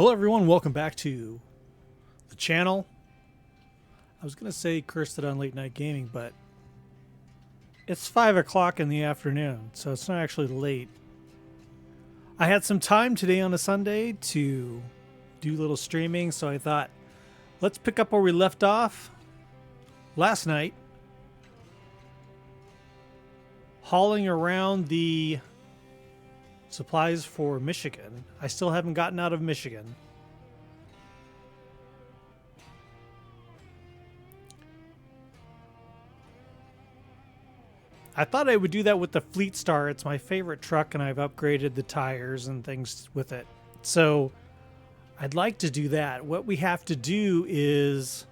Hello everyone, welcome back to the channel. I was going to say cursed it on late night gaming, but it's 5 o'clock in the afternoon, so it's not actually late. I had some time today on a Sunday to do a little streaming, so I thought, let's pick up where we left off last night. Hauling around the supplies for Michigan. I still haven't gotten out of Michigan. I thought I would do that with the Fleet Star. It's my favorite truck, and I've upgraded the tires and things with it. So I'd like to do that. What we have to do is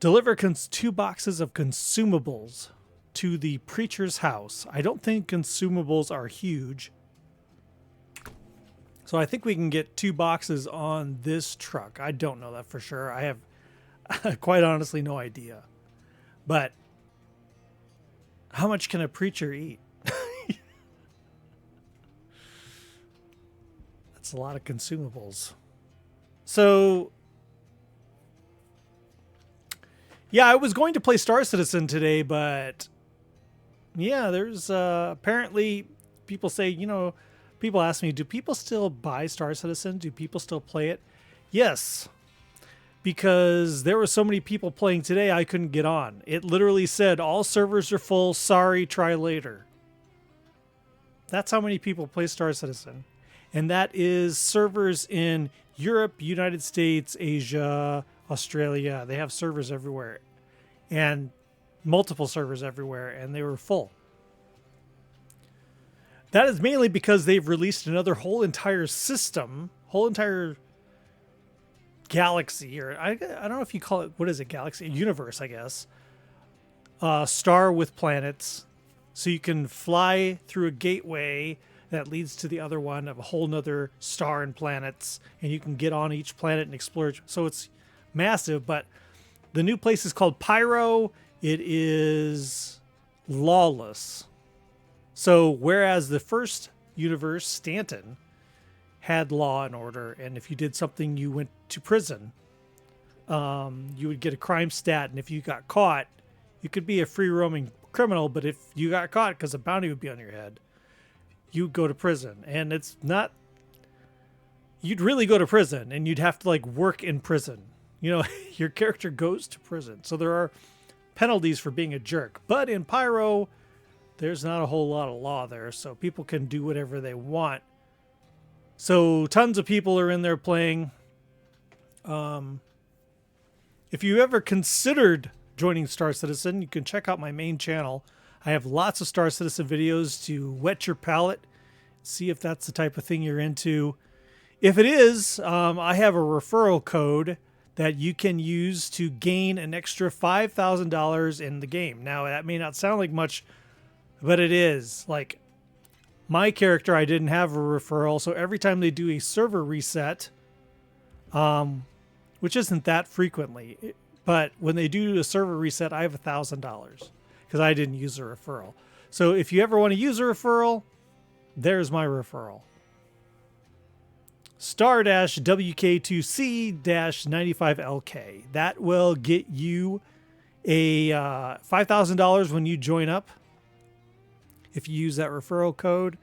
deliver 2 boxes of consumables to the preacher's house. I don't think consumables are huge. So I think we can get 2 boxes on this truck. I don't know that for sure. I have quite honestly no idea. But how much can a preacher eat? That's a lot of consumables. So yeah, I was going to play Star Citizen today, but yeah, there's apparently people say, people ask me, do people still buy Star Citizen? Do people still play it? Yes, because there were so many people playing today, I couldn't get on. It literally said, all servers are full. Sorry, try later. That's how many people play Star Citizen. And that is servers in Europe, United States, Asia, Australia. They have servers everywhere. And multiple servers everywhere, and they were full. That is mainly because they've released another whole entire system, whole entire galaxy, or I don't know if you call it, what is it, galaxy? A universe, I guess. Star with planets. So you can fly through a gateway that leads to the other one of a whole nother star and planets, and you can get on each planet and explore. So it's massive, but the new place is called Pyro. It is lawless. So whereas the first universe, Stanton, had law and order, and if you did something, you went to prison. You would get a crime stat, and if you got caught, you could be a free-roaming criminal, but if you got caught, because a bounty would be on your head, you'd go to prison. And it's not... You'd really go to prison, and you'd have to, work in prison. Your character goes to prison. So there are penalties for being a jerk. But in Pyro, there's not a whole lot of law there, so people can do whatever they want. So tons of people are in there playing. If you ever considered joining Star Citizen, you can check out my main channel. I have lots of Star Citizen videos to whet your palate, see if that's the type of thing you're into. If it is, I have a referral code that you can use to gain an extra $5,000 in the game. Now, that may not sound like much, but it is. My character, I didn't have a referral, so every time they do a server reset, which isn't that frequently, but when they do a server reset, I have $1,000 because I didn't use a referral. So if you ever want to use a referral, there's my referral. Star-WK2C-95LK. That will get you a $5,000 when you join up if you use that referral code.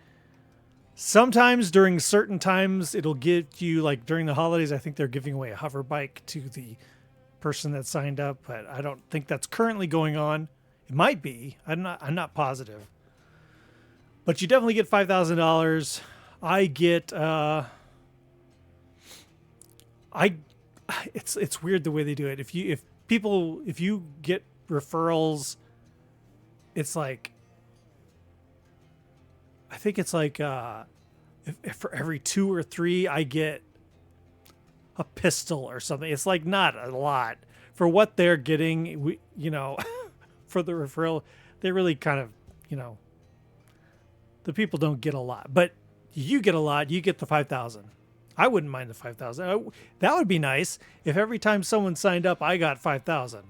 Sometimes during certain times, it'll get you, during the holidays, I think they're giving away a hover bike to the person that signed up, but I don't think that's currently going on. It might be. I'm not positive. But you definitely get $5,000. I get... it's weird the way they do it. If you get referrals, it's I think it's if for every 2 or 3 I get a pistol or something. It's not a lot for what they're getting. For the referral, they really kind of, the people don't get a lot, but you get a lot. You get the 5,000. I wouldn't mind the 5,000. That would be nice if every time someone signed up, I got 5,000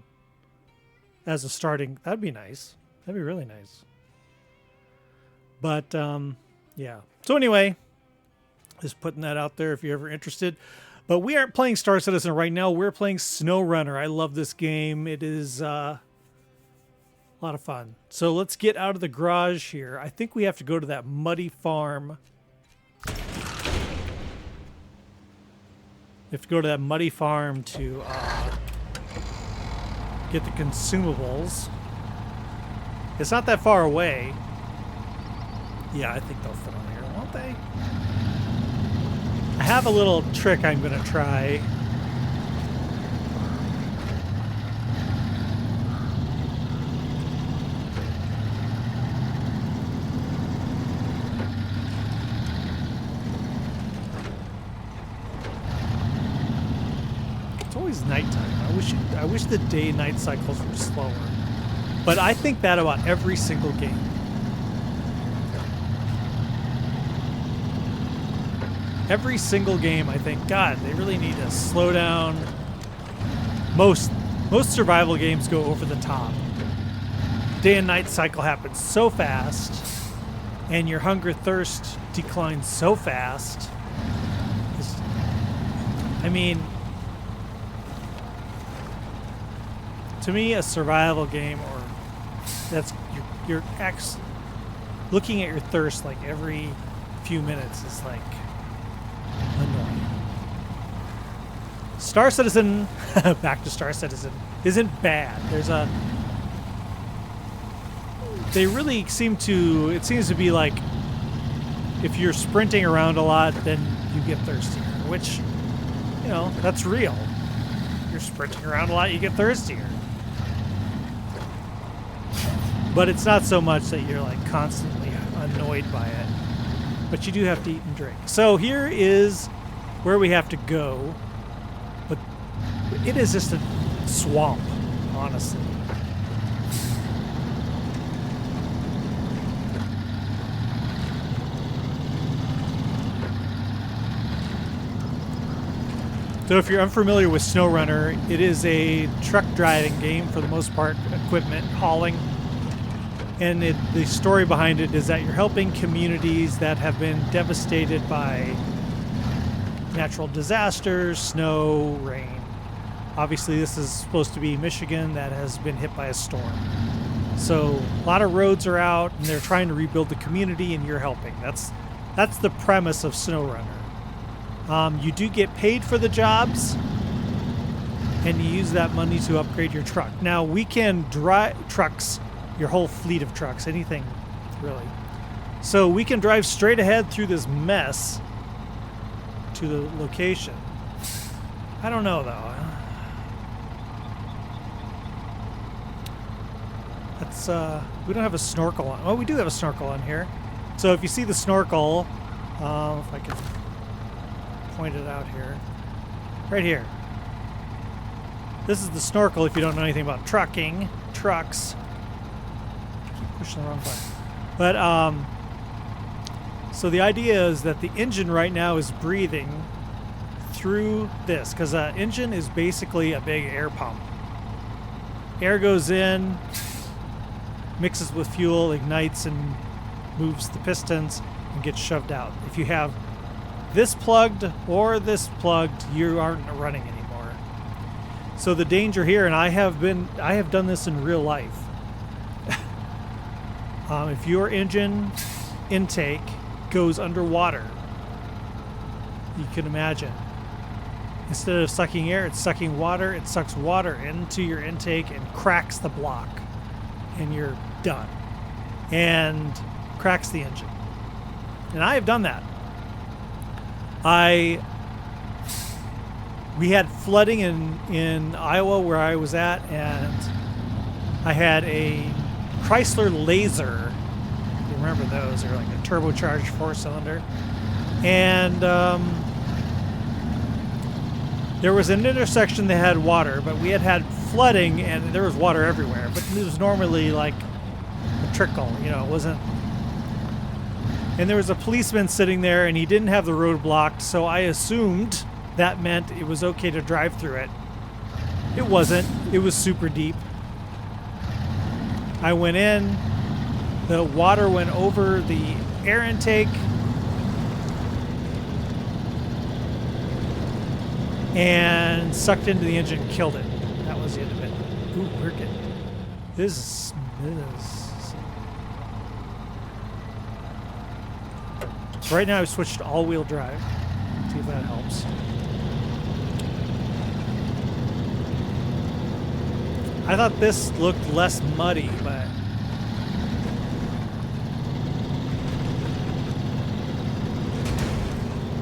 as a starting. That'd be nice. That'd be really nice. But yeah. So anyway, Just putting that out there if you're ever interested. But we aren't playing Star Citizen right now. We're playing Snowrunner. I love this game. It is a lot of fun. So let's get out of the garage here. I think we have to go to that muddy farm. We have to go to that muddy farm to get the consumables. It's not that far away. Yeah, I think they'll fit on here, won't they? I have a little trick I'm going to try. It's always nighttime. I wish the day-night cycles were slower. But I think that about every single game. Every single game, I think, God, they really need to slow down. Most survival games go over the top. Day and night cycle happens so fast, and your hunger thirst declines so fast. I mean, to me, a survival game, or that's your looking at your thirst like every few minutes is like annoying. Star Citizen, back to Star Citizen, isn't bad. They really seems to be like, if you're sprinting around a lot, then you get thirstier, which, you know, that's real. If you're sprinting around a lot, you get thirstier. But it's not so much that you're like constantly annoyed by it. But you do have to eat and drink. So here is where we have to go. But it is just a swamp, honestly. So if you're unfamiliar with Snowrunner, it is a truck driving game for the most part, equipment hauling. And the story behind it is that you're helping communities that have been devastated by natural disasters, snow, rain. Obviously, this is supposed to be Michigan that has been hit by a storm. So a lot of roads are out, and they're trying to rebuild the community, and you're helping. That's the premise of Snowrunner. You do get paid for the jobs, and you use that money to upgrade your truck. Now, we can drive trucks, your whole fleet of trucks, anything really. So we can drive straight ahead through this mess to the location. I don't know though. That's we don't have a snorkel on. Oh, we do have a snorkel on here. So if you see the snorkel, if I can point it out here, right here. This is the snorkel if you don't know anything about trucks. Pushing the wrong button. But so the idea is that the engine right now is breathing through this, because an engine is basically a big air pump. Air goes in, mixes with fuel, ignites, and moves the pistons and gets shoved out. If you have this plugged or this plugged, you aren't running anymore. So the danger here, and I have done this in real life. If your engine intake goes underwater, you can imagine, instead of sucking air, it's sucking water. It sucks water into your intake and cracks the block, and you're done. And cracks the engine. And I have done that. We had flooding in Iowa where I was at, and I had a Chrysler Laser. You remember those? They're like a turbocharged 4-cylinder. And there was an intersection that had water, but we had flooding, and there was water everywhere. But it was normally like a trickle, you know, it wasn't. And there was a policeman sitting there, and he didn't have the road blocked, so I assumed that meant it was okay to drive through it. It wasn't. It was super deep. I went in, the water went over the air intake, and sucked into the engine and killed it. That was the end of it. Ooh, we're getting... This is... So right now I've switched to all-wheel drive. See if that helps. I thought this looked less muddy, but...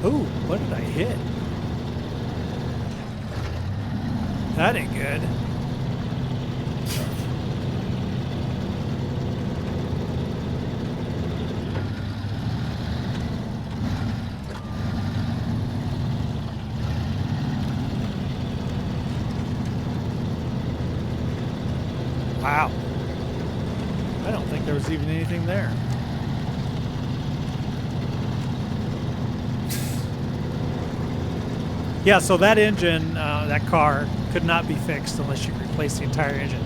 Ooh, what did I hit? That ain't good. Wow. I don't think there was even anything there. Yeah, so that engine, that car, could not be fixed unless you replace the entire engine.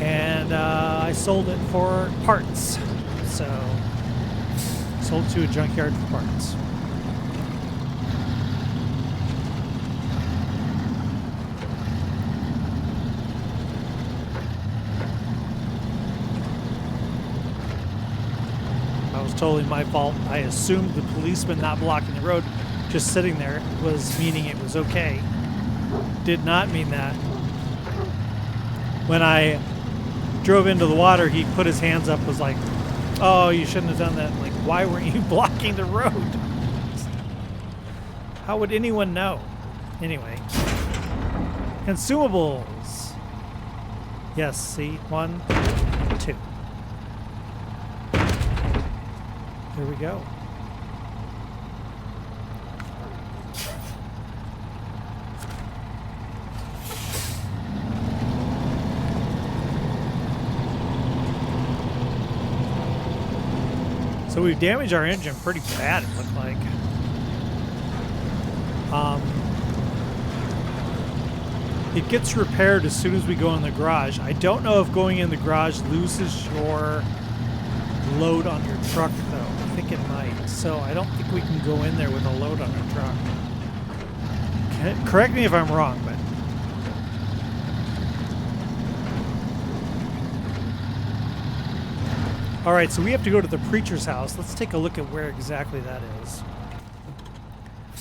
And I sold it for parts. So, sold to a junkyard for parts. That was totally my fault. I assumed the policeman not blocking the road, just sitting there, was meaning it was okay. Did not mean that. When I drove into the water, he put his hands up, was like, oh, you shouldn't have done that. I'm like, why weren't you blocking the road? How would anyone know? Anyway. Consumables. Yes, see? 1, 2. There we go. So we've damaged our engine pretty bad, it looked like. It gets repaired as soon as we go in the garage. I don't know if going in the garage loses your load on your truck, though. I think it might. So I don't think we can go in there with a load on our truck. Correct me if I'm wrong, but... Alright, so we have to go to the preacher's house. Let's take a look at where exactly that is.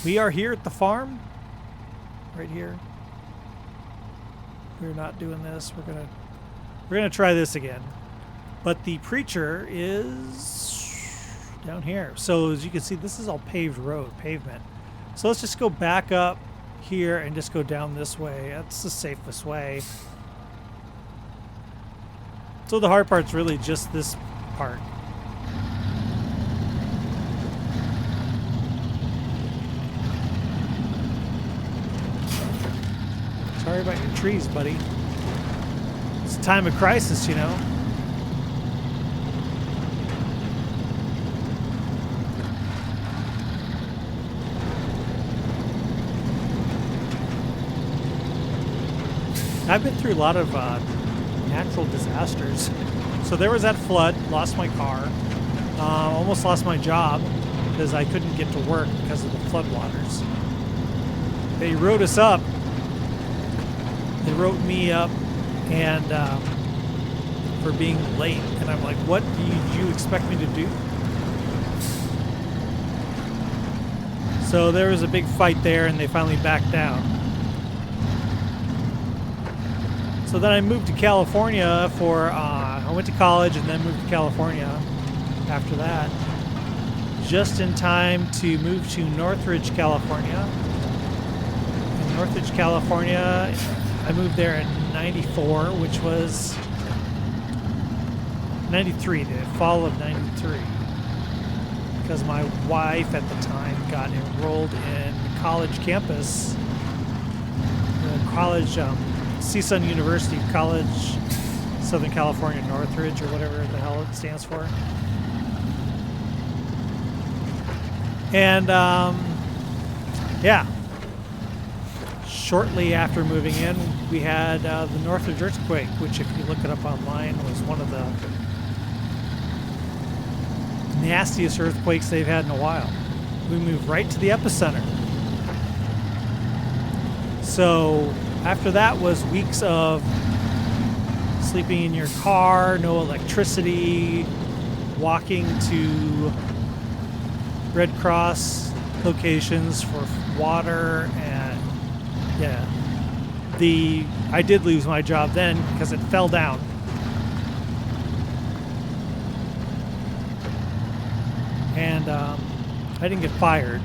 We are here at the farm. Right here. We're not doing this. We're gonna try this again. But the preacher is down here. So as you can see, this is all paved road, pavement. So let's just go back up here and just go down this way. That's the safest way. So the hard part's really just this part. Sorry about your trees, buddy. It's a time of crisis, you know. I've been through a lot of natural disasters. So there was that flood, lost my car, almost lost my job because I couldn't get to work because of the floodwaters. They wrote us up. They wrote me up and for being late. And I'm like, what do you expect me to do? So there was a big fight there and they finally backed down. So then I moved to California for, I went to college and then moved to California after that. Just in time to move to Northridge, California. In Northridge, California, I moved there in 94, which was 93, the fall of 93. Because my wife at the time got enrolled in the college campus, the college, CSUN University College, Southern California, Northridge, or whatever the hell it stands for. And, yeah. Shortly after moving in, we had the Northridge earthquake, which, if you look it up online, was one of the nastiest earthquakes they've had in a while. We moved right to the epicenter. So after that was weeks of sleeping in your car, no electricity, walking to Red Cross locations for water, and yeah. I did lose my job then because it fell down. And I didn't get fired,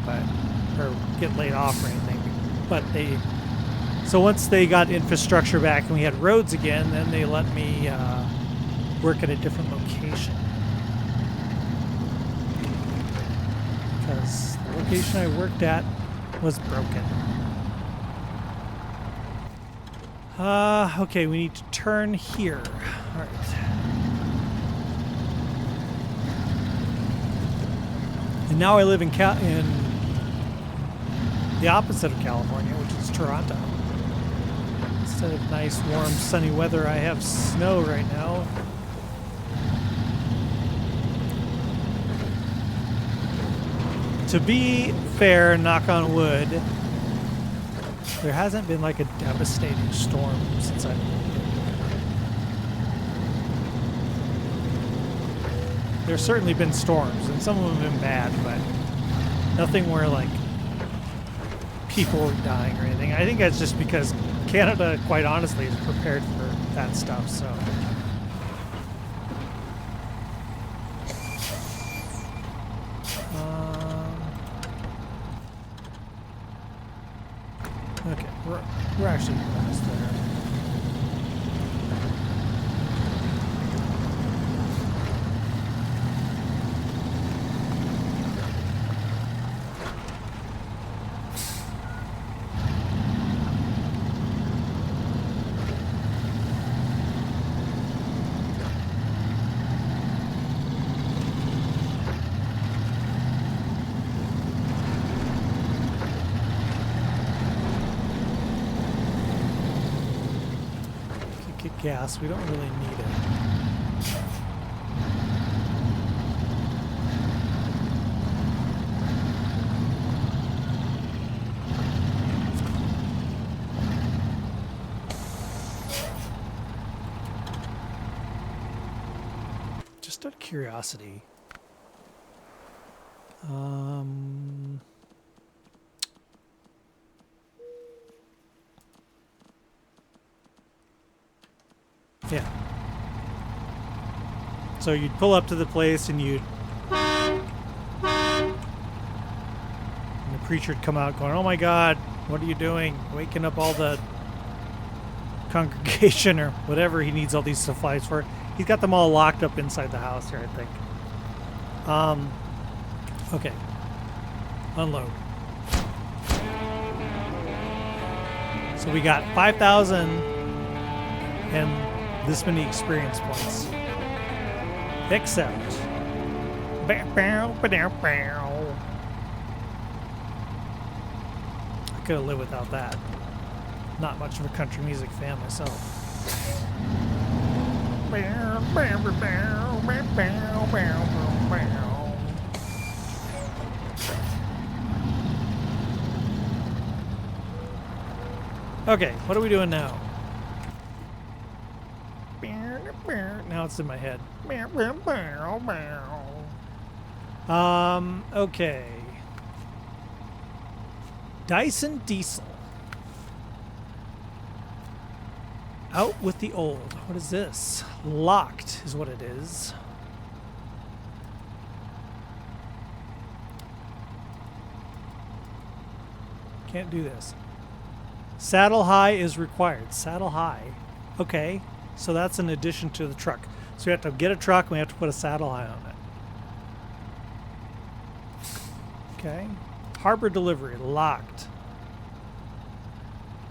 or get laid off or anything. But so once they got infrastructure back and we had roads again, then they let me work at a different location. Because the location I worked at was broken. Okay, we need to turn here. All right. And now I live in the opposite of California, which is Toronto. Instead of nice, warm, sunny weather, I have snow right now. To be fair, knock on wood, there hasn't been like a devastating storm since I've been here. There's certainly been storms, and some of them have been bad, but nothing where like people are dying or anything. I think that's just because Canada, quite honestly, is prepared for that stuff, so. Okay, we're actually almost there. Gas, we don't really need it. Just out of curiosity. Yeah. So you'd pull up to the place and the preacher would come out going, "Oh my God, what are you doing? Waking up all the congregation," or whatever he needs all these supplies for. He's got them all locked up inside the house here, I think. Okay. Unload. So we got 5,000 and this many experience points. Except. I could have lived without that. Not much of a country music fan myself. Okay, what are we doing now? Now it's in my head. Okay. Dyson Diesel. Out with the old. What is this? Locked is what it is. Can't do this. Saddle high is required. Saddle high. Okay. So that's an addition to the truck. So we have to get a truck and we have to put a saddle high on it. Okay. Harbor delivery. Locked.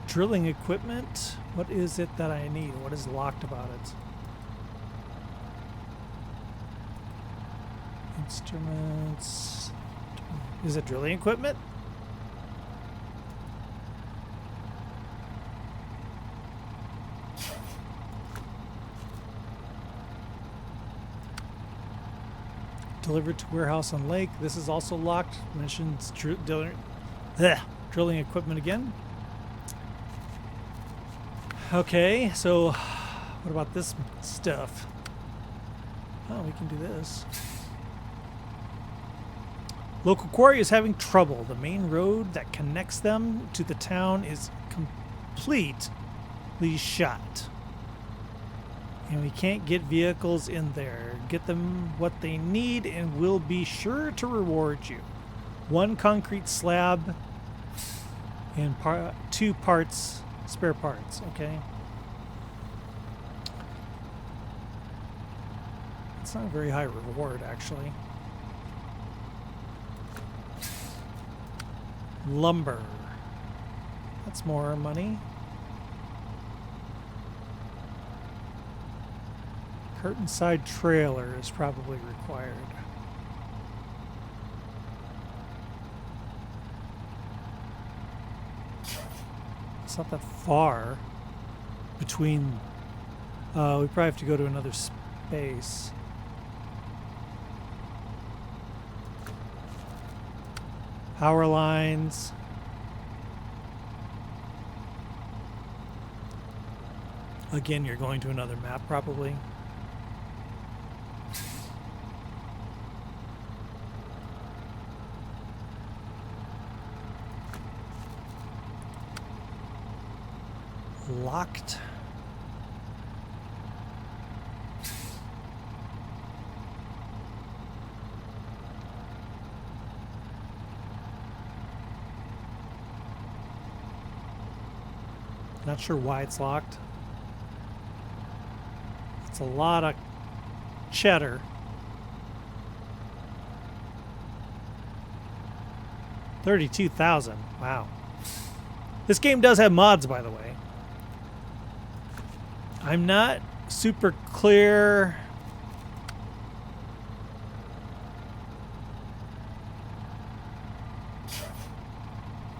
Drilling equipment. What is it that I need? What is locked about it? Instruments. Is it drilling equipment? Delivered to warehouse on lake. This is also locked. Mentions drilling equipment again. Okay, so what about this stuff? Oh, we can do this. Local quarry is having trouble. The main road that connects them to the town is completely shut. And we can't get vehicles in there. Get them what they need and we'll be sure to reward you. 1 concrete slab and 2 parts, spare parts, okay? It's not a very high reward, actually. Lumber. That's more money. Curtain side trailer is probably required. It's not that far between. We probably have to go to another space. Power lines. Again, you're going to another map probably. Locked. Not sure why it's locked. It's a lot of cheddar. $32,000. Wow. This game does have mods, by the way. I'm not super clear.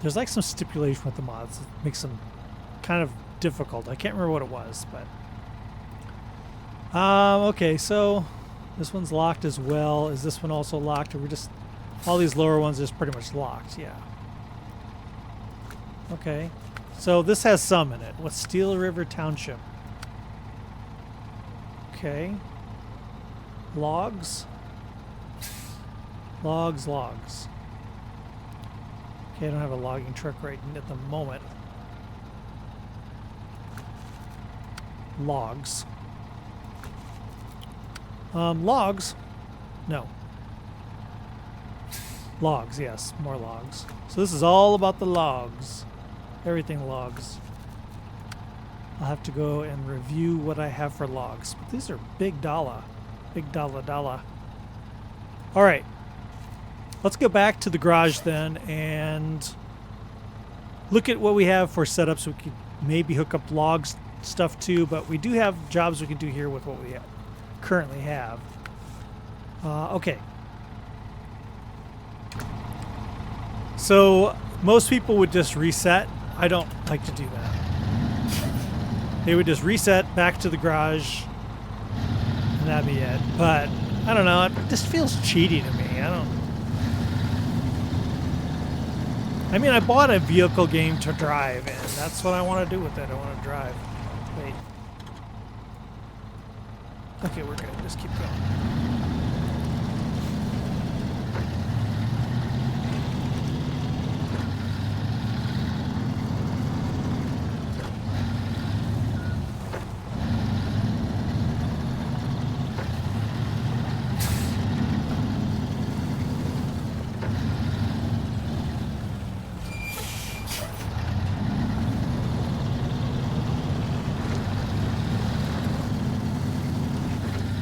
There's like some stipulation with the mods that makes them kind of difficult. I can't remember what it was, but okay, so this one's locked as well. Is this one also locked? Or we're just all these lower ones are just pretty much locked? Yeah. Okay. So this has some in it. What's Steel River Township? Okay. Logs. Logs. Okay, I don't have a logging truck right at the moment. Logs. Logs? No. Logs, yes. More logs. So this is all about the logs. Everything logs. I'll have to go and review what I have for logs. But these are big dollar. Big dollar. Alright. Let's go back to the garage then and look at what we have for setup so we could maybe hook up logs stuff too, but we do have jobs we can do here with what we currently have. Okay. So most people would just reset. I don't like to do that. They would just reset back to the garage and that'd be it. But I don't know, it just feels cheaty to me. I mean, I bought a vehicle game to drive, and that's what I want to do with it. I want to drive. Wait. Okay, we're good. Just keep going.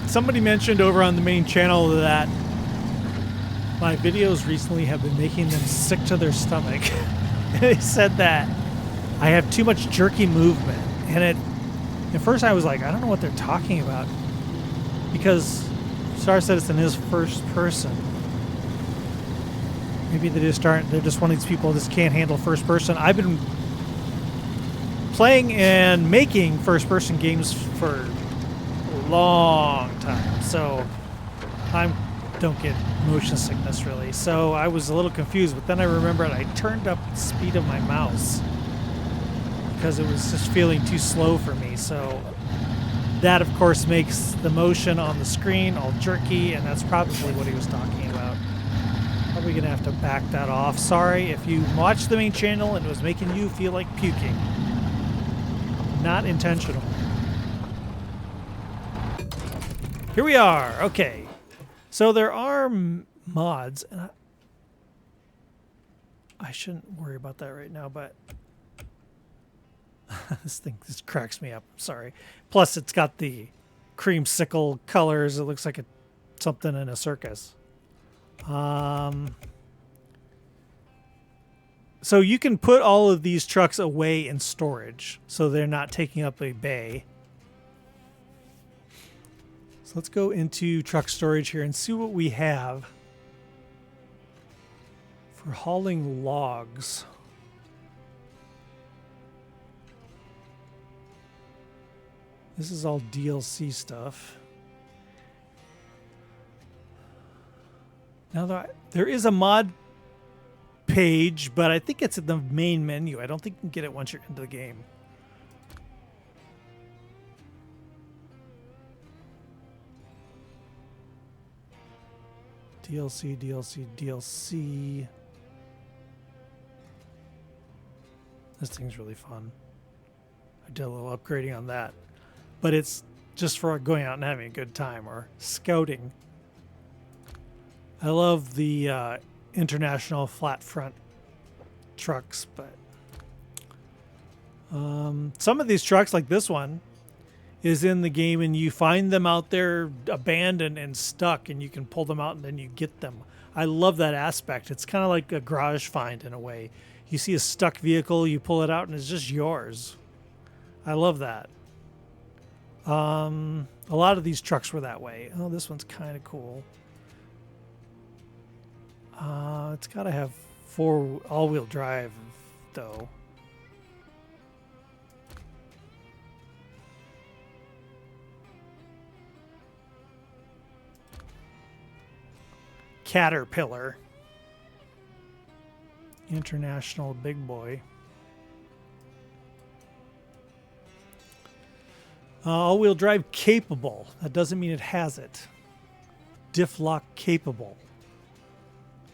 Somebody mentioned over on the main channel that my videos recently have been making them sick to their stomach. They said that I have too much jerky movement. And at first I was like, I don't know what they're talking about. Because Star said it's in his first person. Maybe they're just one of these people that just can't handle first person. I've been playing and making first person games for long time, so I don't get motion sickness really. So I was a little confused, but then I remembered I turned up the speed of my mouse because it was just feeling too slow for me. So that, of course, makes the motion on the screen all jerky, and that's probably what he was talking about. Probably going to have to back that off. Sorry if you watched the main channel and it was making you feel like puking. Not intentional. Here we are. Okay. So there are mods, and I shouldn't worry about that right now, but this cracks me up. Sorry. Plus, it's got the creamsicle colors. It looks like something in a circus. So you can put all of these trucks away in storage, so they're not taking up a bay. So let's go into truck storage here and see what we have for hauling logs. This is all DLC stuff. Now there is a mod page, but I think it's in the main menu. I don't think you can get it once you're into the game. DLC, DLC, DLC. This thing's really fun. I did a little upgrading on that. But it's just for going out and having a good time or scouting. I love the international flat front trucks, but some of these trucks, like this one, is in the game and you find them out there abandoned and stuck and you can pull them out and then you get them. I love that aspect. It's kind of like a garage find in a way. You see a stuck vehicle, you pull it out and it's just yours. I love that. A lot of these trucks were that way. Oh, this one's kind of cool. It's got to have all-wheel drive, though. Caterpillar. International big boy. All-wheel drive capable. That doesn't mean it has it. Diff lock capable.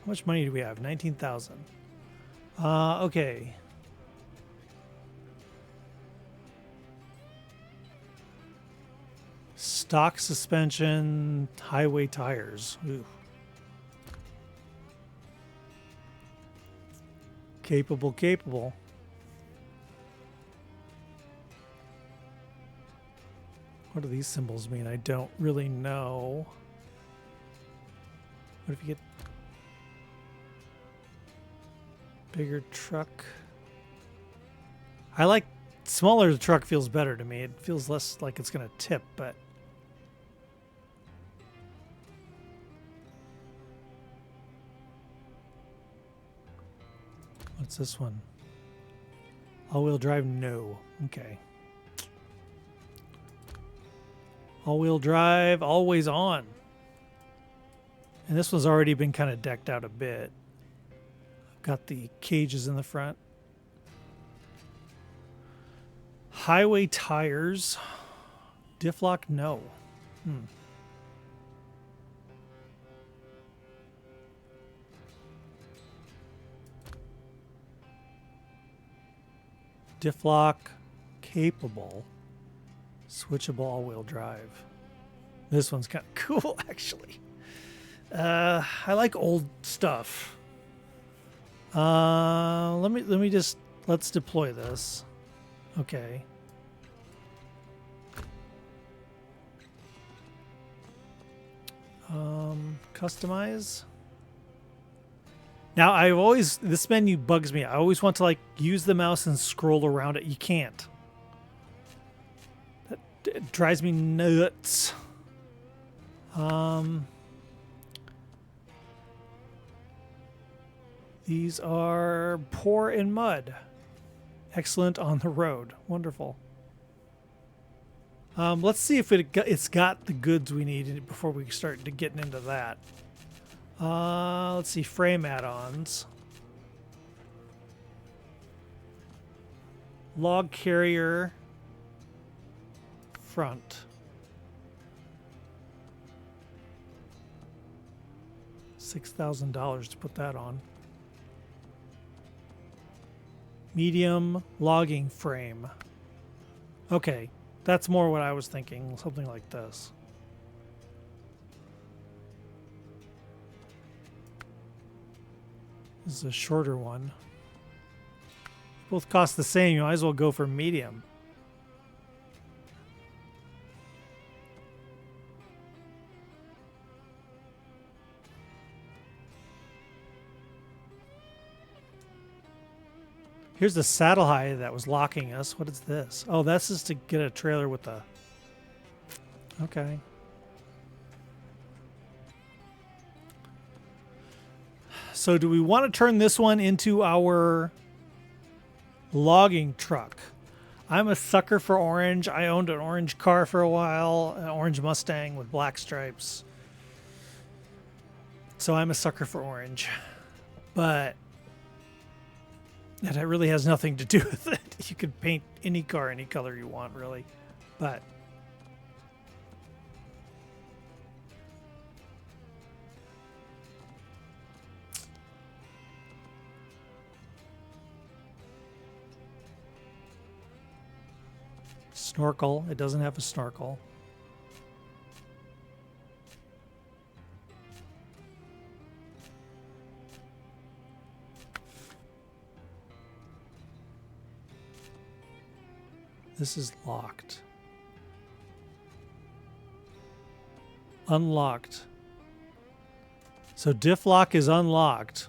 How much money do we have? 19,000. Okay. Stock suspension, highway tires. Ooh. Capable. What do these symbols mean? I don't really know. What if you get bigger truck? I like smaller. The truck feels better to me. It feels less like it's going to tip, but what's this one? All-wheel drive? No. Okay. All-wheel drive, always on. And this one's already been kind of decked out a bit. I've got the cages in the front. Highway tires. Diff lock? No. Diff lock capable. Switchable all-wheel drive. This one's kind of cool, actually. I like old stuff. Let's deploy this. Okay. Customize. Now, this menu bugs me. I always want to use the mouse and scroll around it. You can't. It drives me nuts. These are poor in mud. Excellent on the road. Wonderful. Let's see if it's got the goods we need before we start getting into that. Let's see, frame add-ons. Log carrier front. $6,000 to put that on. Medium logging frame. Okay, that's more what I was thinking. Something like this. This is a shorter one. Both cost the same. You might as well go for medium. Here's the saddle high that was locking us. What is this? Oh, that's just to get a trailer with the... Okay. So do we want to turn this one into our logging truck? I'm a sucker for orange. I owned an orange car for a while, an orange Mustang with black stripes. So I'm a sucker for orange. But that really has nothing to do with it. You could paint any car any color you want, really. But snorkel. It doesn't have a snorkel. This is locked. Unlocked. So diff lock is unlocked.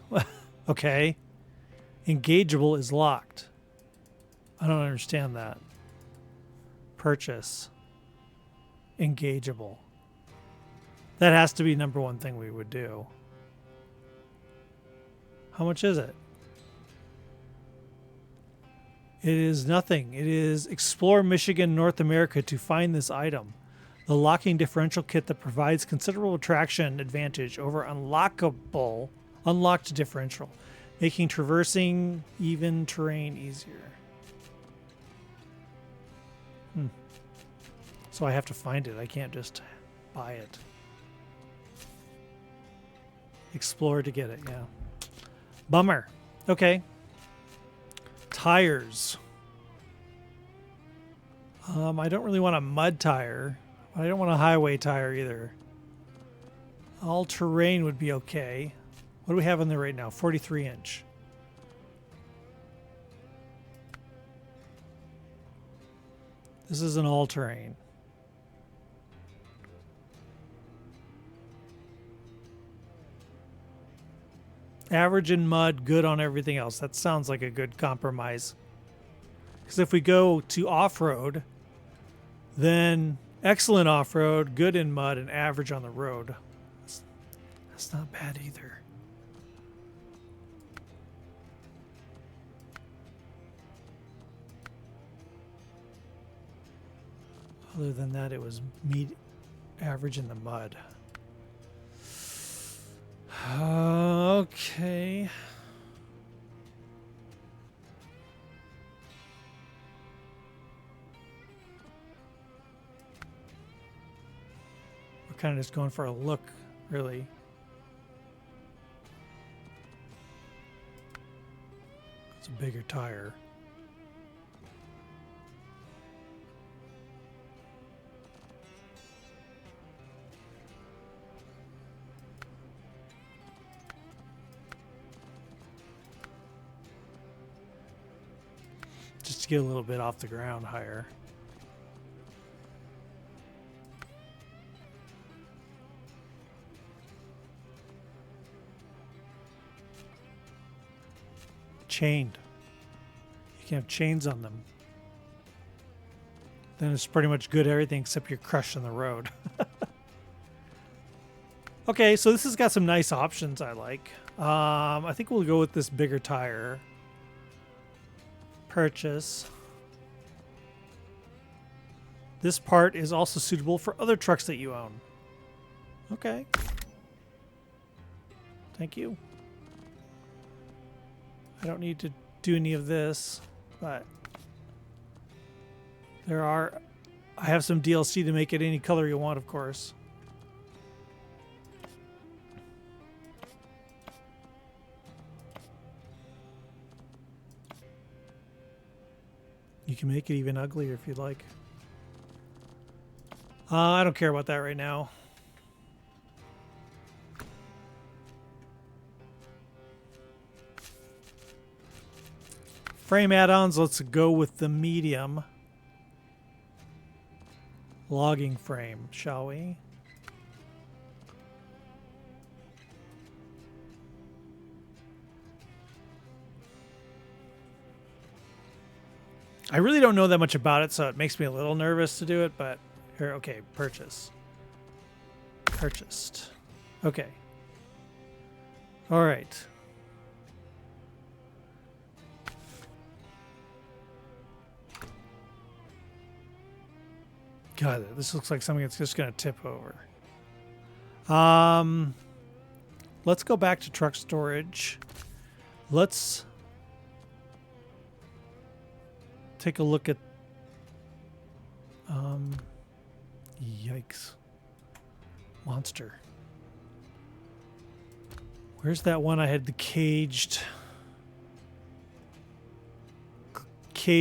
Okay. Engageable is locked. I don't understand that. Purchase. Engageable. That has to be number one thing we would do. How much is it? It is nothing. It is explore Michigan, North America to find this item. The locking differential kit that provides considerable traction advantage over unlocked differential, making traversing even terrain easier. So I have to find it. I can't just buy it. Explore to get it, yeah. Bummer. Okay. Tires. I don't really want a mud tire. I don't want a highway tire either. All terrain would be okay. What do we have in there right now? 43 inch. This is an all terrain. Average in mud, good on everything else. That sounds like a good compromise. Because if we go to off-road, then excellent off-road, good in mud, and average on the road. That's not bad either. Other than that, it was average in the mud. Okay. We're kind of just going for a look, really. It's a bigger tire. Just to get a little bit off the ground higher. Chained. You can have chains on them. Then it's pretty much good everything except you're crushed on the road. Okay, so this has got some nice options I like. I think we'll go with this bigger tire. Purchase. This part is also suitable for other trucks that you own. Okay. Thank you. I don't need to do any of this, but I have some DLC to make it any color you want, of course. You can make it even uglier if you'd like. I don't care about that right now. Frame add-ons, let's go with the medium. Logging frame, shall we? I really don't know that much about it, so it makes me a little nervous to do it, but here, okay, purchase. Purchased. Okay. All right. God, this looks like something that's just going to tip over. Let's go back to truck storage. Let's take a look at yikes. Monster. Where's that one I had the caged I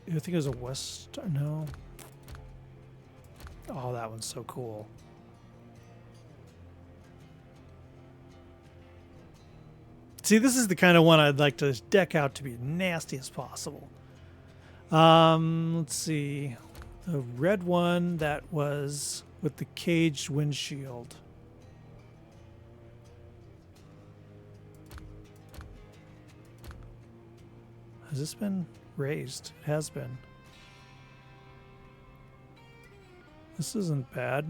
think it was a West, no. Oh, that one's so cool. See, this is the kind of one I'd like to deck out to be nasty as possible. Let's see. The red one that was with the caged windshield. Has this been raised? It has been. This isn't bad.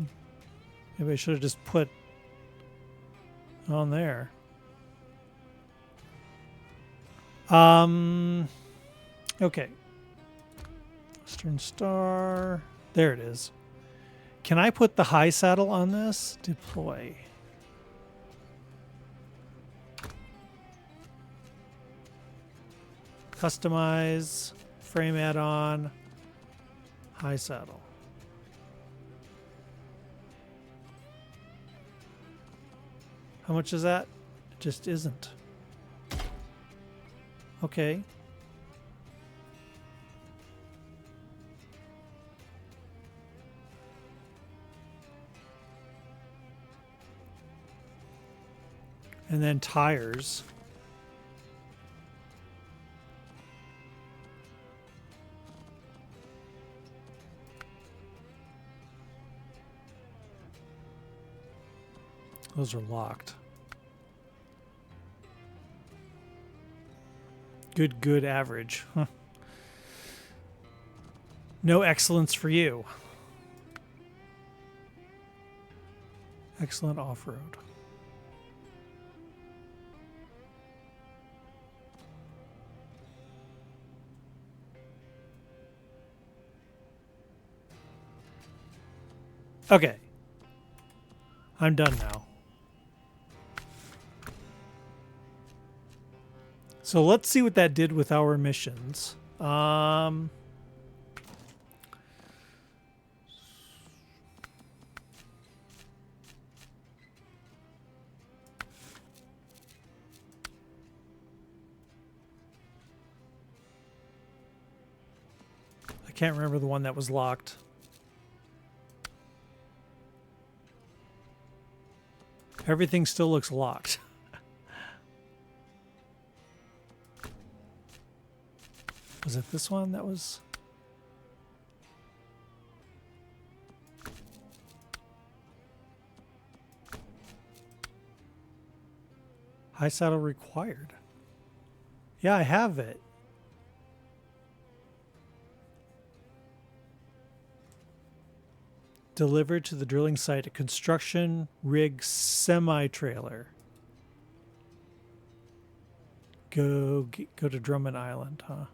Maybe I should have just put it on there. Okay. Western Star. There it is. Can I put the high saddle on this? Deploy. Customize. Frame add-on. High saddle. How much is that? It just isn't. Okay. And then tires. Those are locked. Good, average. Huh. No excellence for you. Excellent off-road. Okay. I'm done now. So let's see what that did with our missions. I can't remember the one that was locked. Everything still looks locked. Was it this one that was? High saddle required. Yeah, I have it. Delivered to the drilling site a construction rig semi-trailer. Go to Drummond Island, huh?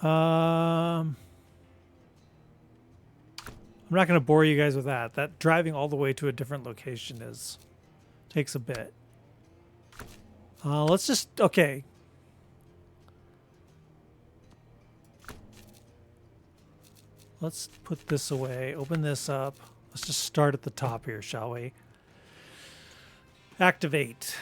I'm not going to bore you guys with that. That driving all the way to a different location is Takes a bit. Let's just, okay. Let's put this away. Open this up. Let's just start at the top here, shall we? Activate.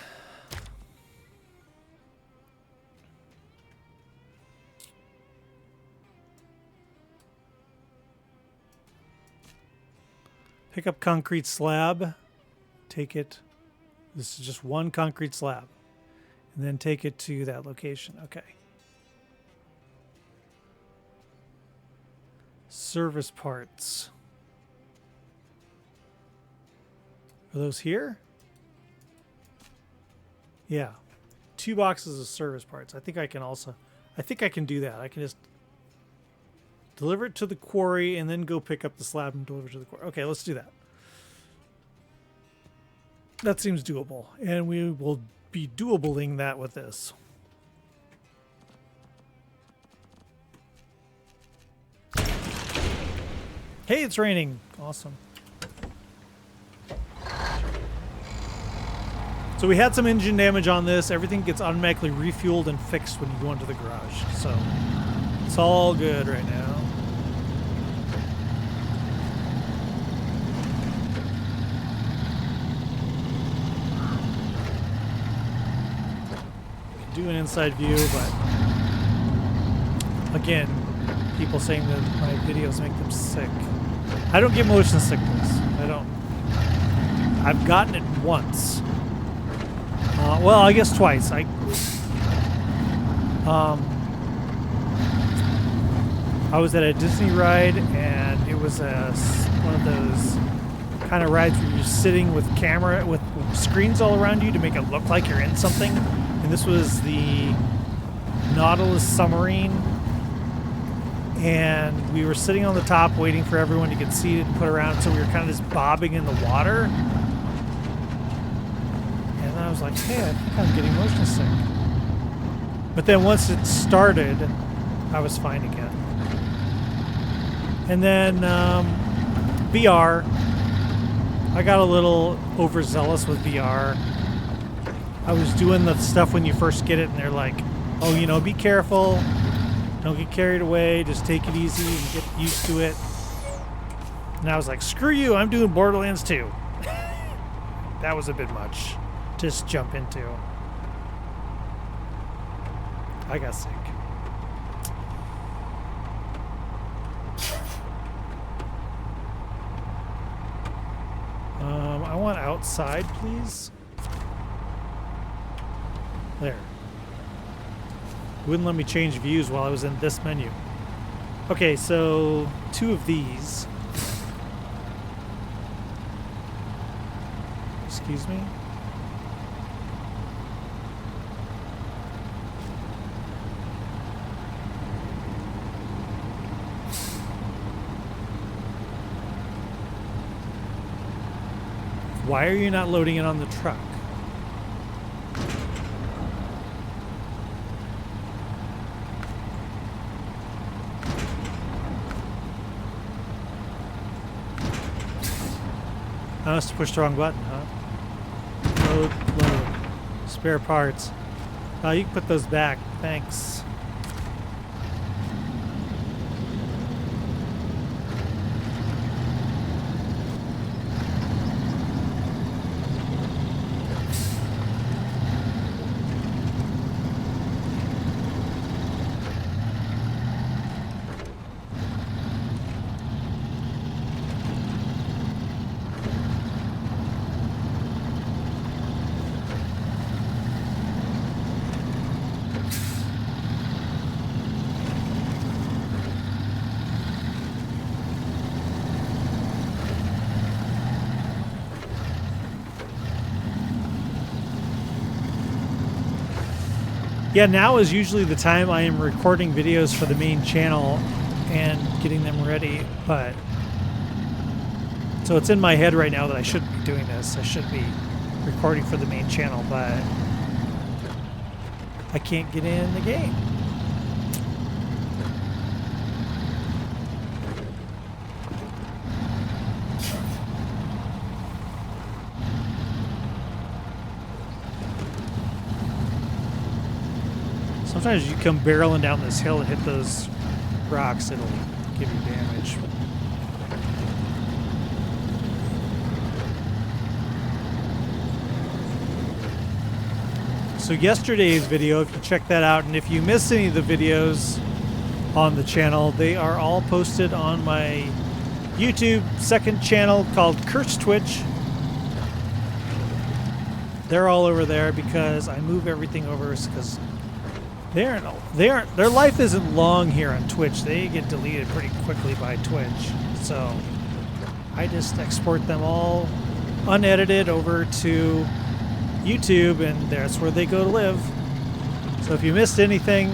Pick up concrete slab. Take it. This is just one concrete slab. And then take it to that location. Okay. Service parts. Are those here? Yeah. 2 boxes of service parts. I think I can do that. I can just deliver it to the quarry and then go pick up the slab and deliver it to the quarry. Okay, let's do that. That seems doable. And we will be doabling that with this. Hey, it's raining. Awesome. So we had some engine damage on this. Everything gets automatically refueled and fixed when you go into the garage. So it's all good right now. Do an inside view, but again, people saying that my videos make them sick. I don't get motion sickness. I don't. I've gotten it once. Well, I guess twice. I was at a Disney ride, and it was one of those kind of rides where you're sitting with camera with screens all around you to make it look like you're in something. And this was the Nautilus submarine, and we were sitting on the top waiting for everyone to get seated and put around, so we were kind of just bobbing in the water. And I was like, hey, I think I'm getting motion sick. But then once it started, I was fine again. And then VR, I got a little overzealous with VR. I was doing the stuff when you first get it, and they're like, oh, you know, be careful. Don't get carried away. Just take it easy and get used to it. And I was like, screw you. I'm doing Borderlands 2. That was a bit much to just jump into. I got sick. I want outside, please. There. Wouldn't let me change views while I was in this menu. Okay, so 2 of these. Excuse me. Why are you not loading it on the truck? I must have pushed the wrong button, huh? Load, load. Spare parts. You can put those back. Thanks. Yeah, now is usually the time I am recording videos for the main channel and getting them ready, but so it's in my head right now that I should be doing this. I should be recording for the main channel, but I can't get in the game. Sometimes you come barreling down this hill and hit those rocks, it'll give you damage. So yesterday's video, if you check that out, and if you missed any of the videos on the channel, they are all posted on my YouTube second channel called Curse Twitch. They're all over there because I move everything over because their life isn't long here on Twitch. They get deleted pretty quickly by Twitch. So I just export them all unedited over to YouTube, and that's where they go to live. So if you missed anything,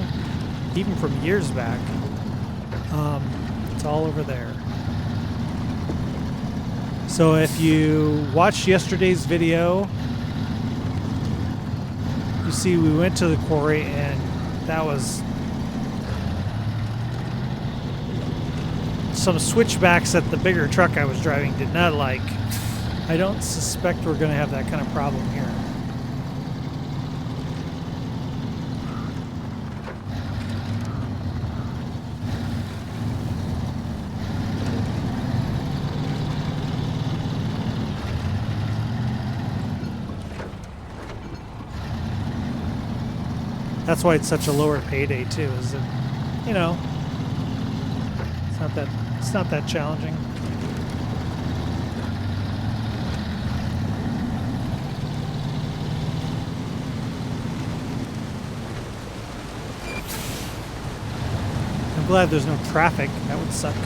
even from years back, it's all over there. So if you watched yesterday's video, you see we went to the quarry, and that was some switchbacks that the bigger truck I was driving did not like. I don't suspect we're going to have that kind of problem here. That's why it's such a lower payday too, is that, you know, it's not that challenging. I'm glad there's no traffic. That would suck.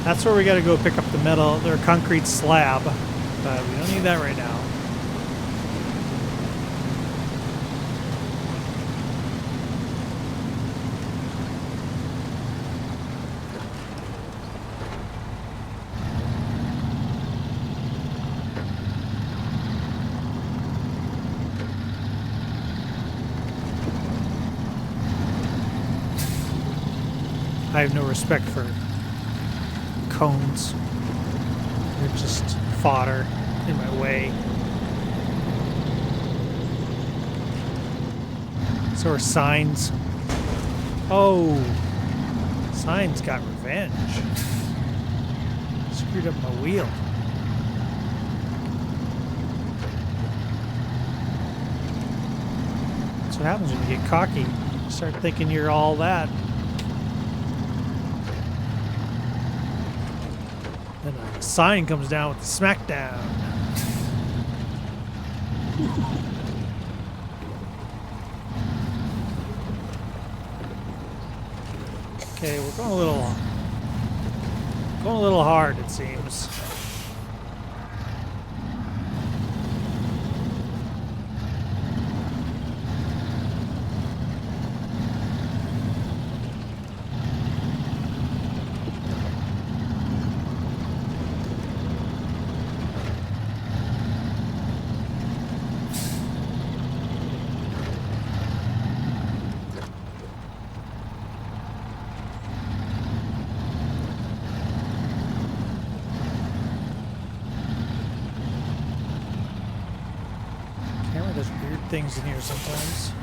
That's where we got to go pick up the metal, or concrete slab, but we don't need that right now. I have no respect for cones. They're just fodder in my way. So are signs. Oh, signs got revenge. Screwed up my wheel. That's what happens when you get cocky. You start thinking you're all that. And a sign comes down with the smackdown. Okay, we're going a little hard, it seems. There's weird things in here sometimes.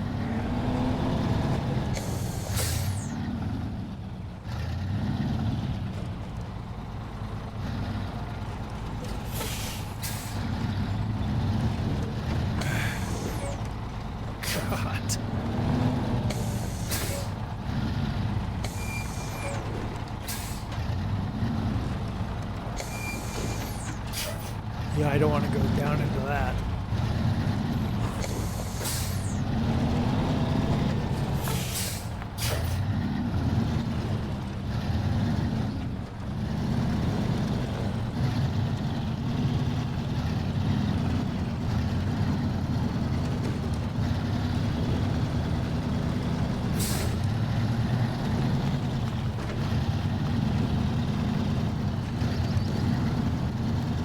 God. Yeah, I don't want to go down into that.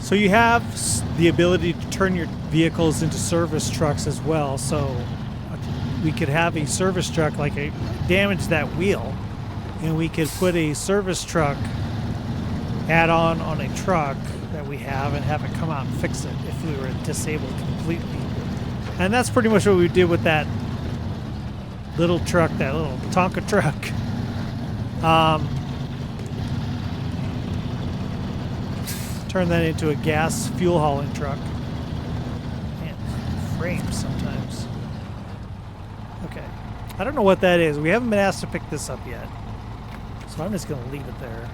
So you have the ability to turn your vehicles into service trucks as well. So we could have a service truck, like damage that wheel and we could put a service truck add-on on a truck that we have and have it come out and fix it if we were disabled completely. And that's pretty much what we did with that little truck, that little Tonka truck. Turn that into a gas fuel hauling truck. Man, frames sometimes. Okay. I don't know what that is. We haven't been asked to pick this up yet. So I'm just going to leave it there.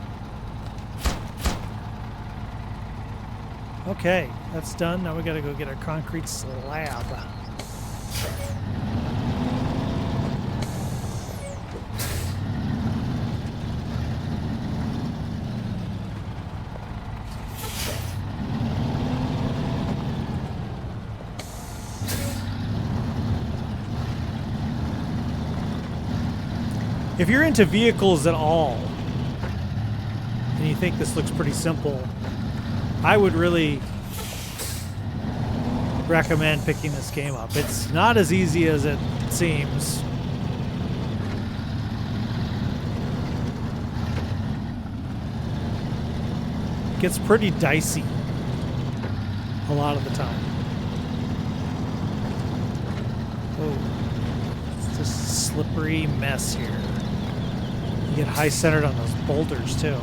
Okay, that's done. Now we got to go get our concrete slab. If you're into vehicles at all, and you think this looks pretty simple, I would really recommend picking this game up. It's not as easy as it seems. It gets pretty dicey a lot of the time. Oh, it's just a slippery mess here. You get high centered on those boulders too.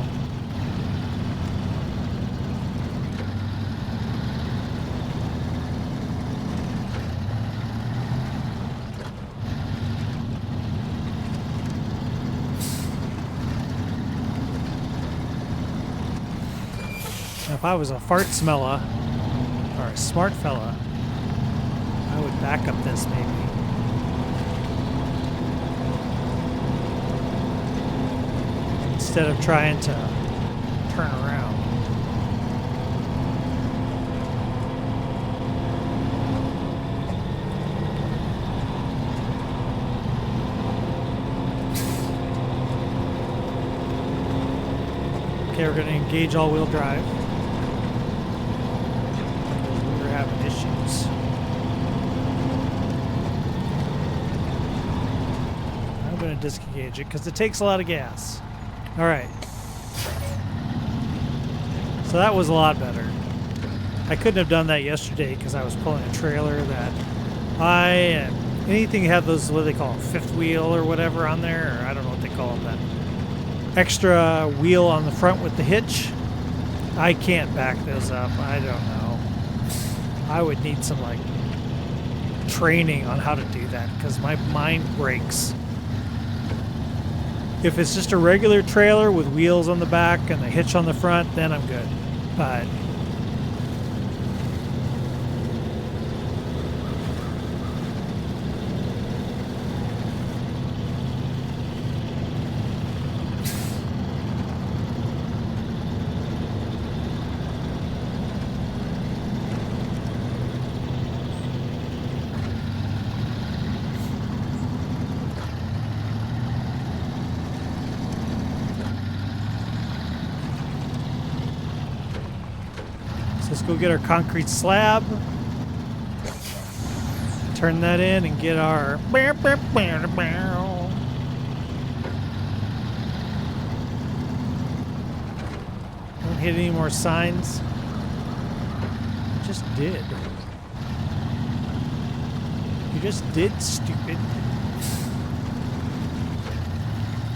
Now, if I was a fart smella or a smart fella, I would back up this maybe. Instead of trying to turn around. Okay, we're going to engage all-wheel drive. We were having issues. I'm going to disengage it because it takes a lot of gas. All right. So that was a lot better. I couldn't have done that yesterday because I was pulling a trailer that anything had those, what do they call them, fifth wheel or whatever on there, or I don't know what they call them, that extra wheel on the front with the hitch. I can't back those up. I don't know. I would need some like training on how to do that because my mind breaks. If it's just a regular trailer with wheels on the back and the hitch on the front, then I'm good. But let's go get our concrete slab, turn that in, and get our... Don't hit any more signs. You just did. You just did, stupid.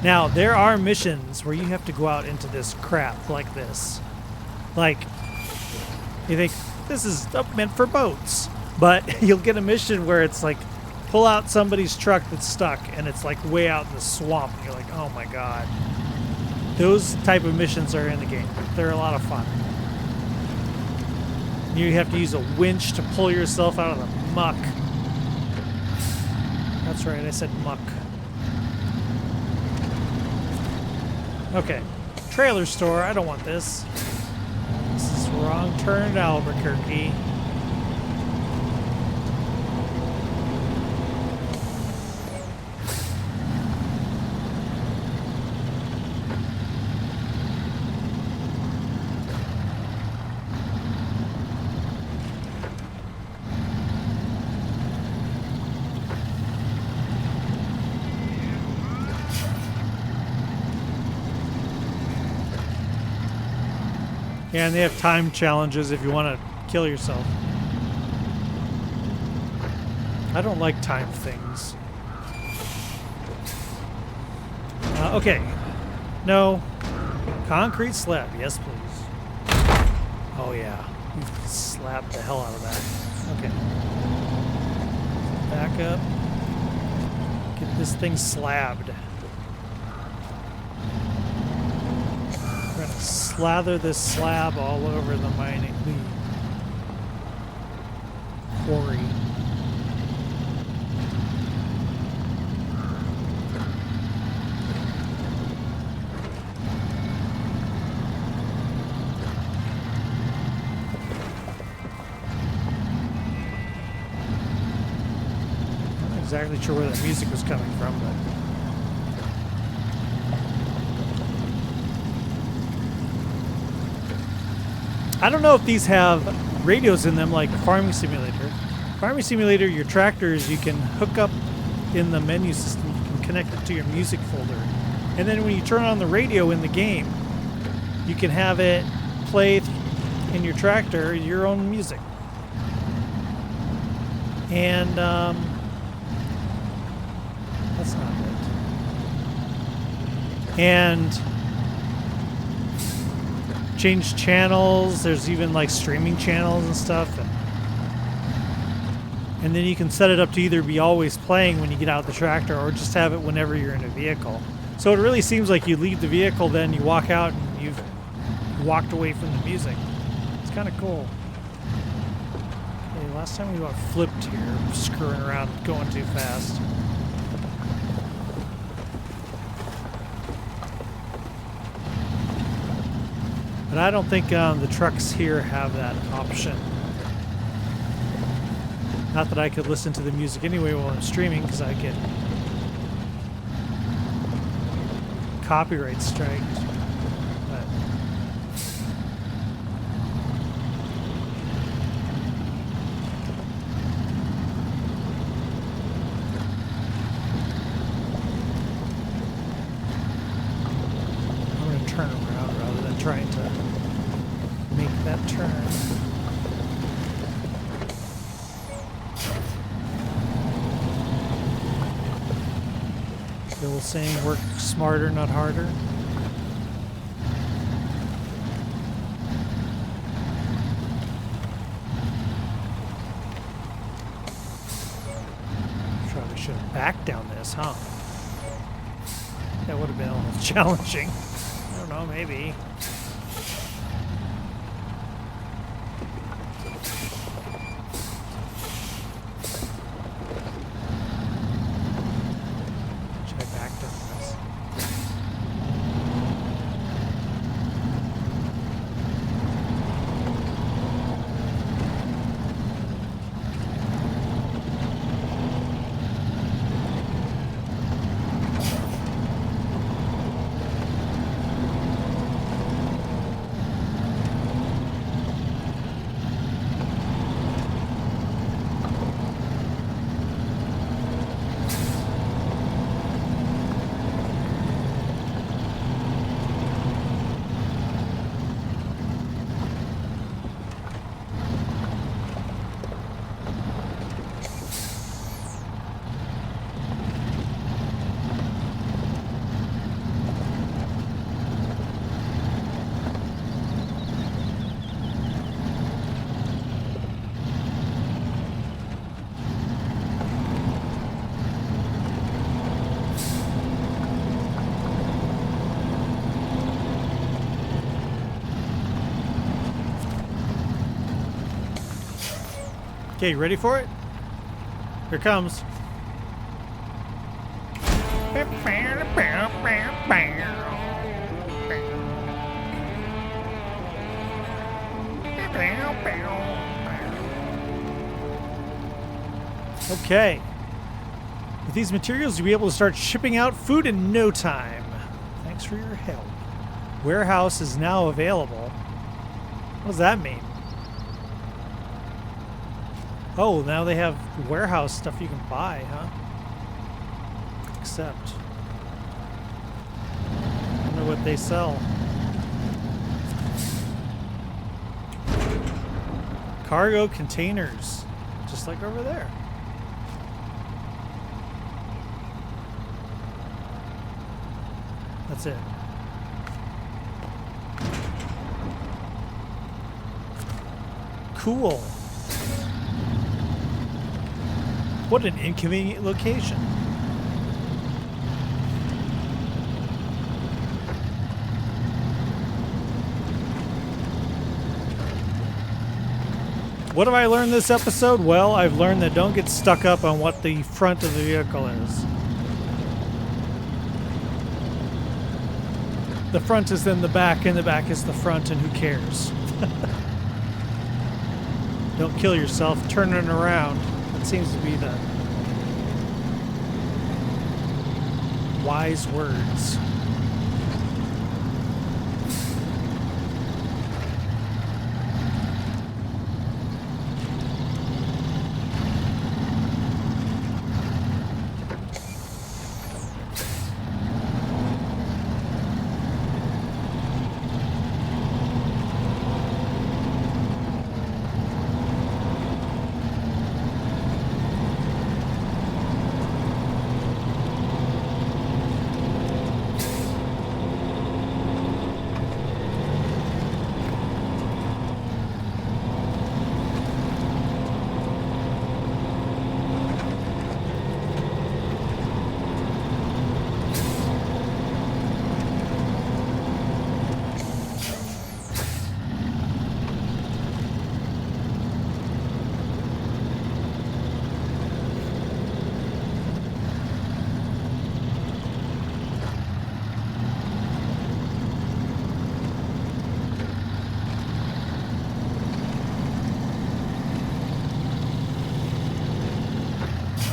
Now, there are missions where you have to go out into this crap like this. Like... You think, this is meant for boats. But you'll get a mission where it's like, pull out somebody's truck that's stuck, and it's like way out in the swamp. And you're like, oh my god. Those type of missions are in the game. They're a lot of fun. You have to use a winch to pull yourself out of the muck. That's right, I said muck. Okay. Trailer store, I don't want this. This is wrong turn to Albuquerque. Yeah, and they have time challenges if you want to kill yourself. I don't like time things. Okay. No. Concrete slab. Yes, please. Oh, yeah. We've slapped the hell out of that. Okay. Back up. Get this thing slabbed. We're going to slather this slab all over the mining quarry. Exactly sure where that music was coming from, but I don't know if these have radios in them like Farming Simulator. Farming Simulator, your tractors you can hook up in the menu system. You can connect it to your music folder, and then when you turn on the radio in the game, you can have it play in your tractor your own music. And that's not it. And change channels. There's even like streaming channels and stuff. And then you can set it up to either be always playing when you get out of the tractor or just have it whenever you're in a vehicle. So it really seems like you leave the vehicle, then you walk out and you've walked away from the music. It's kind of cool. Okay, last time we got flipped here, screwing around, going too fast. But I don't think the trucks here have that option. Not that I could listen to the music anyway while I'm streaming, because I get copyright striked. But I'm going to turn around rather than trying to make that turn. The old saying, work smarter, not harder. Probably should have backed down this, huh? That would have been a little challenging. I don't know, maybe. Okay, ready for it? Here it comes. Okay. With these materials, you'll be able to start shipping out food in no time. Thanks for your help. Warehouse is now available. What does that mean? Oh, now they have warehouse stuff you can buy, huh? Accept. I wonder what they sell. Cargo containers, just like over there. That's it. Cool. What an inconvenient location. What have I learned this episode? Well, I've learned that don't get stuck up on what the front of the vehicle is. The front is then the back, and the back is the front, and who cares? Don't kill yourself turning around. That seems to be the wise words.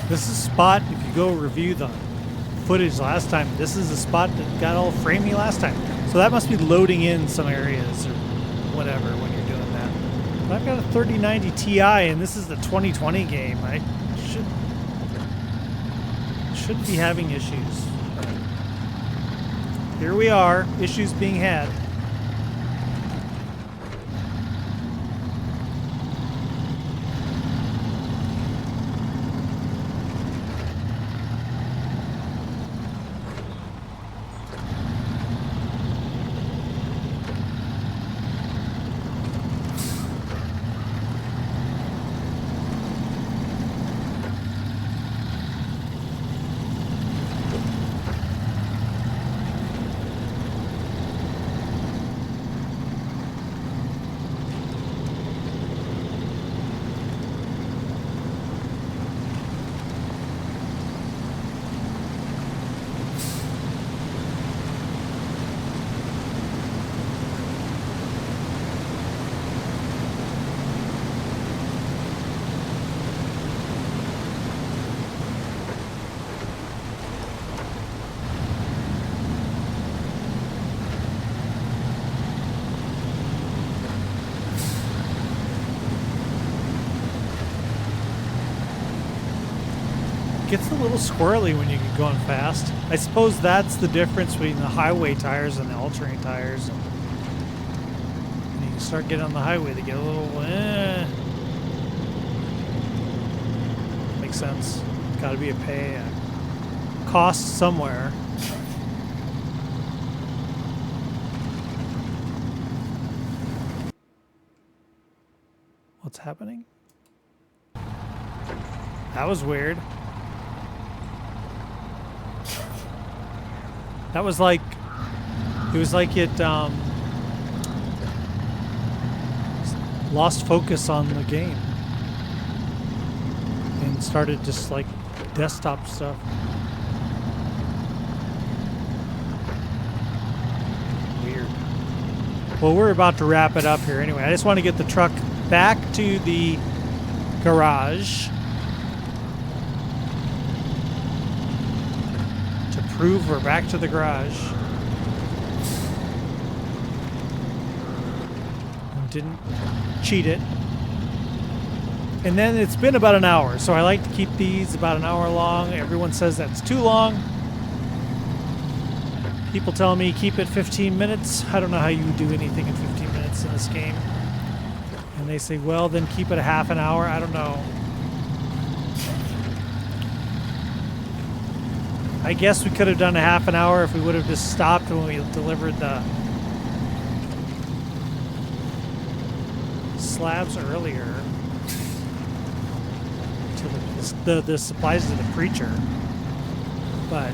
This is a spot, if you go review the footage last time, this is the spot that got all framey last time. So that must be loading in some areas or whatever when you're doing that. But I've got a 3090 Ti and this is the 2020 game. I shouldn't be having issues. But here we are, issues being had. Gets a little squirrely when you get going fast. I suppose that's the difference between the highway tires and the all-terrain tires. When you start getting on the highway, they get a little, Makes sense. Got to be a cost somewhere. What's happening? That was weird. That was like, it was like it lost focus on the game and started just like desktop stuff. Weird. Well, we're about to wrap it up here anyway. I just want to get the truck back to the garage. Prove we're back to the garage. And didn't cheat it. And then it's been about an hour, so I like to keep these about an hour long. Everyone says that's too long. People tell me keep it 15 minutes. I don't know how you do anything in 15 minutes in this game. And they say, well, then keep it a half an hour. I don't know. I guess we could have done a half an hour if we would have just stopped when we delivered the slabs earlier to the supplies to the preacher. But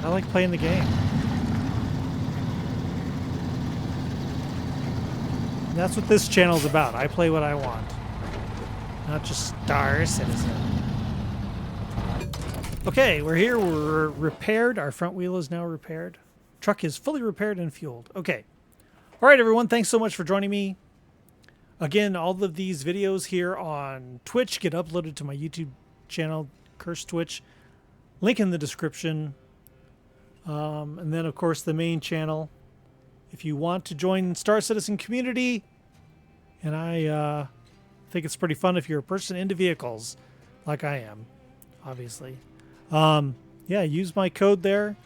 I like playing the game. And that's what this channel's about. I play what I want, not just Star Citizen. Okay, we're here. We're repaired. Our front wheel is now repaired. Truck is fully repaired and fueled. Okay. All right, everyone. Thanks so much for joining me. Again, all of these videos here on Twitch get uploaded to my YouTube channel, Curse Twitch. Link in the description. And then, of course, the main channel. If you want to join Star Citizen community, and I think it's pretty fun if you're a person into vehicles, like I am, obviously. Yeah, use my code there.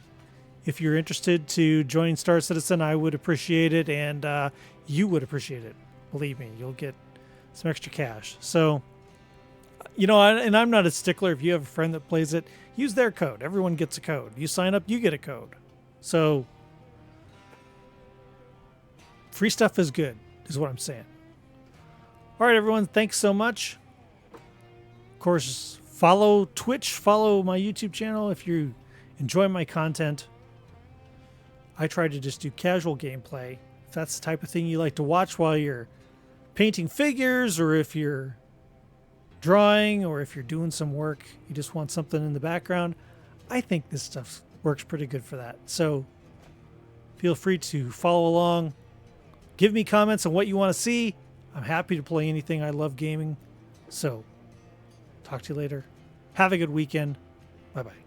If you're interested to join Star Citizen, I would appreciate it, and you would appreciate it. Believe me, you'll get some extra cash. So, you know, and I'm not a stickler. If you have a friend that plays it, use their code. Everyone gets a code. You sign up, you get a code. So, free stuff is good, is what I'm saying. All right, everyone, thanks so much. Of course, follow Twitch, follow my YouTube channel if you enjoy my content. I try to just do casual gameplay. If that's the type of thing you like to watch while you're painting figures, or if you're drawing, or if you're doing some work, you just want something in the background, I think this stuff works pretty good for that. So feel free to follow along. Give me comments on what you want to see. I'm happy to play anything. I love gaming. So talk to you later. Have a good weekend. Bye-bye.